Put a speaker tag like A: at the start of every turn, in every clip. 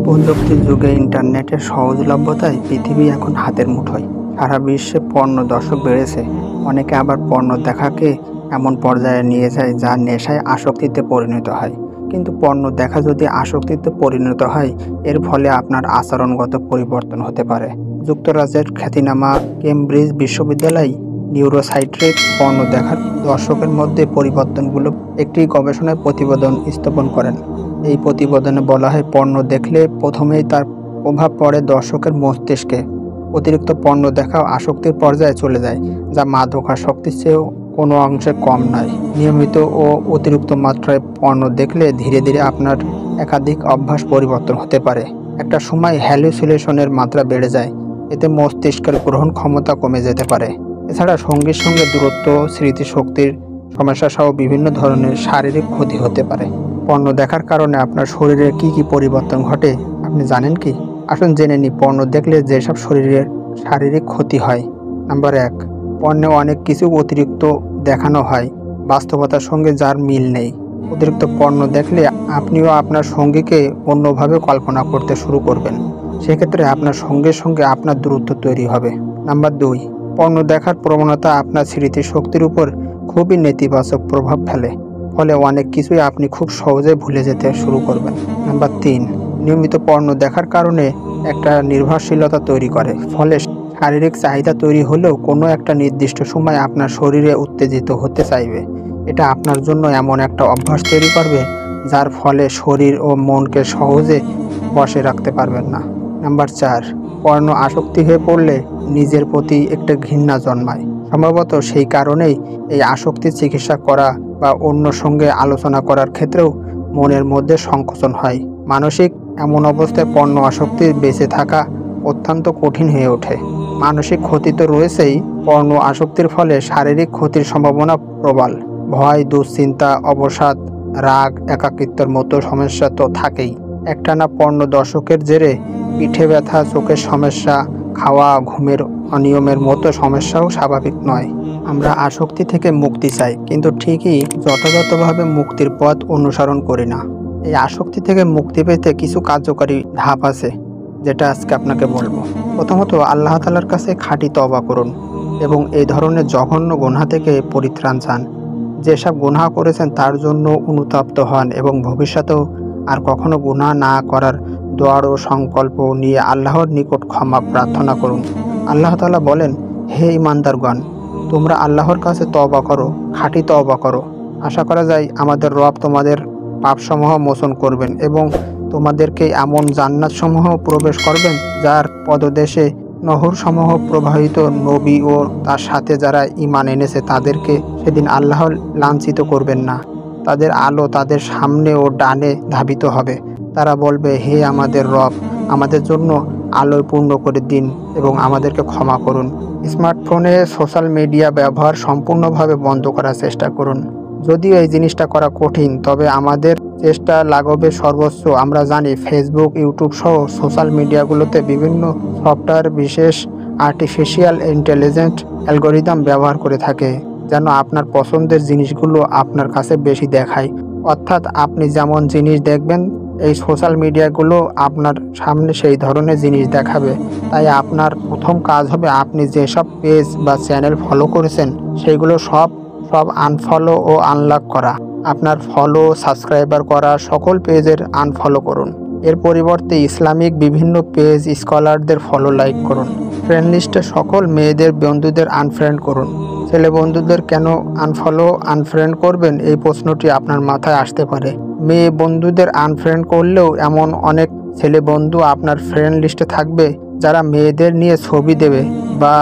A: প্রযুক্তির যুগে ইন্টারনেটের সহজলভ্যতায় পৃথিবী এখন হাতের মুঠোয়। সারা বিশ্বে পর্ন দর্শক বেড়েছে। অনেকে আবার পর্ন দেখাকে এমন পর্যায়ে নিয়ে যায় যা নেশায় আসক্তিতে পরিণত হয়। কিন্তু পর্ন দেখা যদি আসক্তিতে পরিণত হয়, এর ফলে আপনার আচরণগত পরিবর্তন হতে পারে। যুক্তরাজ্যের খ্যাতিনামা কেমব্রিজ বিশ্ববিদ্যালয় নিউরোসাইট্রিক পর্ন দেখার দর্শকের মধ্যে পরিবর্তনগুলো একটি গবেষণায় প্রতিবেদন স্থাপন করেন। এই প্রতিবেদনে বলা হয়, পর্ন দেখলে প্রথমেই তার প্রভাব পড়ে দর্শকের মস্তিষ্কে। অতিরিক্ত পর্ন দেখা আসক্তির পর্যায়ে চলে যায়, যা মাদকাসক্তির চেয়েও কোনো অংশে কম নয়। নিয়মিত ও অতিরিক্ত মাত্রায় পর্ন দেখলে ধীরে ধীরে আপনার একাধিক অভ্যাস পরিবর্তন হতে পারে। একটা সময় হ্যালুসিনেশনের মাত্রা বেড়ে যায়, এতে মস্তিষ্কের গ্রহণ ক্ষমতা কমে যেতে পারে। এছাড়া সঙ্গীর সঙ্গে দূরত্ব, স্মৃতিশক্তির সমস্যা সহ বিভিন্ন ধরনের শারীরিক ক্ষতি হতে পারে। পর্ন দেখার কারণে আপনার শরীরে কি কি পরিবর্তন ঘটে আপনি জানেন কি? আসুন জেনে নিই পর্ন দেখলে যেসব শরীরের শারীরিক ক্ষতি হয়। নাম্বার 1, পর্নে অনেক কিছু অতিরিক্ত দেখানো হয়, বাস্তবতার সঙ্গে যার মিল নেই। অতিরিক্ত পর্ন দেখলে আপনিও আপনার সঙ্গীকে অন্যভাবে কল্পনা করতে শুরু করবেন। সেক্ষেত্রে আপনার সঙ্গীর সঙ্গে আপনার দূরত্ব তৈরি হবে। নাম্বার 2, পর্ন দেখার প্রবণতা আপনার স্মৃতিশক্তির উপর খুবই নেতিবাচক প্রভাব ফেলে। ফলে অনেক কিছুই আপনি খুব সহজে ভুলে যেতে শুরু করবেন। নাম্বার 3, নিয়মিত পর্ন দেখার কারণে একটা নির্ভরশীলতা তৈরি করে। ফলে শারীরিক চাহিদা তৈরি হলেও কোনো একটা নির্দিষ্ট সময় আপনার শরীরে উত্তেজিত হতে চাইবে। এটা আপনার জন্য এমন একটা অভ্যাস তৈরি করবে যার ফলে শরীর ও মনকে সহজে বশে রাখতে পারবেন না। নাম্বার 4, পর্ন আসক্তি হয়ে পড়লে নিজের প্রতি একটা ঘৃণা জন্মায়। সম্ভবত সেই কারণেই এই আসক্তির চিকিৎসা করা বা অন্য সঙ্গে আলোচনা করার ক্ষেত্রেও মনের মধ্যে সংকোচন হয়। মানসিক এমন অবস্থায় পর্ন আসক্তির বেঁচে থাকা অত্যন্ত কঠিন হয়ে ওঠে। মানসিক ক্ষতি তো রয়েছেই, পর্ন আসক্তির ফলে শারীরিক ক্ষতির সম্ভাবনা প্রবল। ভয়, দুশ্চিন্তা, অবসাদ, রাগ, একাকিত্বের মতো সমস্যা তো থাকেই। একটানা পর্ন দর্শকের জেরে পিঠে ব্যথা, চোখের সমস্যা, খাওয়া, ঘুমের অনিয়মের মতো সমস্যাও স্বাভাবিক নয়। আমরা আসক্তি থেকে মুক্তি চাই, কিন্তু ঠিকই যথাযথভাবে মুক্তির পথ অনুসরণ করি না। এই আসক্তি থেকে মুক্তি পেতে কিছু কার্যকরী ধাপ আছে, যেটা আজকে আপনাকে বলবো। প্রথমত, আল্লাহ তাআলার কাছে খাঁটি তওবা করুন এবং এই ধরনের জঘন্য গুনাহ থেকে পরিত্রাণ চান। যেসব গুনাহ করেছেন তার জন্য অনুতপ্ত হন এবং ভবিষ্যতেও আর কখনো গুনাহ না করার দোয়া ও সংকল্প নিয়ে আল্লাহর নিকট ক্ষমা প্রার্থনা করুন। আল্লাহ তাআলা বলেন, হে ঈমানদারগণ, তোমরা আল্লাহর কাছে তওবা করো, খাঁটি তওবা করো। আশা করা যায় আমাদের রব তোমাদের পাপসমূহ মোচন করবেন এবং তোমাদেরকে এমন জান্নাতসমূহ প্রবেশ করবেন যার পদদেশে নহরসমূহ প্রবাহিত। নবী ও তার সাথে যারা ঈমান এনেছে তাদেরকে সেদিন আল্লাহ লাঞ্ছিত করবেন না। তাদের আলো তাদের সামনে ও ডানে ধাবিত হবে। তারা বলবে, হে আমাদের রব, আমাদের জন্য আলোয় পূর্ণ করে দিন এবং আমাদেরকে ক্ষমা করুন। স্মার্টফোনে সোশ্যাল মিডিয়া ব্যবহার সম্পূর্ণভাবে বন্ধ করার চেষ্টা করুন। যদিও এই জিনিসটা করা কঠিন, তবে আমাদের চেষ্টা লাগবে সর্বোচ্চ। আমরা জানি ফেসবুক, ইউটিউব সহ সোশ্যাল মিডিয়াগুলোতে বিভিন্ন সফটওয়্যার বিশেষ আর্টিফিশিয়াল ইন্টেলিজেন্স অ্যালগোরিদম ব্যবহার করে থাকে যেন আপনার পছন্দের জিনিসগুলো আপনার কাছে বেশি দেখায়। অর্থাৎ আপনি যেমন জিনিস দেখবেন, এই সোশ্যাল মিডিয়াগুলো আপনার সামনে সেই ধরনের জিনিস দেখাবে। তাই আপনার প্রথম কাজ হবে আপনি যেসব পেজ বা চ্যানেল ফলো করেছেন সেইগুলো সব আনফলো ও আনলক করা। আপনার ফলো, সাবস্ক্রাইবার করা সকল পেজের আনফলো করুন। এর পরিবর্তে ইসলামিক বিভিন্ন পেজ, স্কলারদের ফলো, লাইক করুন। ফ্রেন্ড লিস্টে সকল মেয়েদের বন্ধুদের আনফ্রেন্ড করুন। ছেলে বন্ধুদের কেন আনফলো, আনফ্রেন্ড করবেন, এই প্রশ্নটি আপনার মাথায় আসতে পারে। মেয়ে বন্ধুদের আনফ্রেন্ড করলেও এমন অনেক ছেলে বন্ধু আপনার ফ্রেন্ড লিস্টে থাকবে যারা মেয়েদের নিয়ে ছবি দেবে বা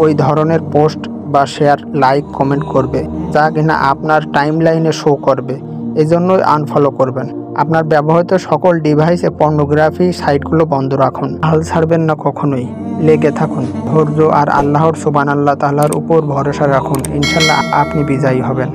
A: ওই ধরনের পোস্ট বা শেয়ার, লাইক, কমেন্ট করবে, যা কিনা আপনার টাইমলাইনে শো করবে। এজন্যই আনফলো করবেন। আপনার ব্যবহৃত সকল ডিভাইসে পর্নোগ্রাফি সাইটগুলো বন্ধ রাখুন। হাল ছাড়বেন না কখনোই, লেগে থাকুন। ধৈর্য আর আল্লাহর সুবহানাল্লাহ তাআলার উপর ভরসা রাখুন। ইনশাআল্লাহ আপনি বিজয়ী হবেন।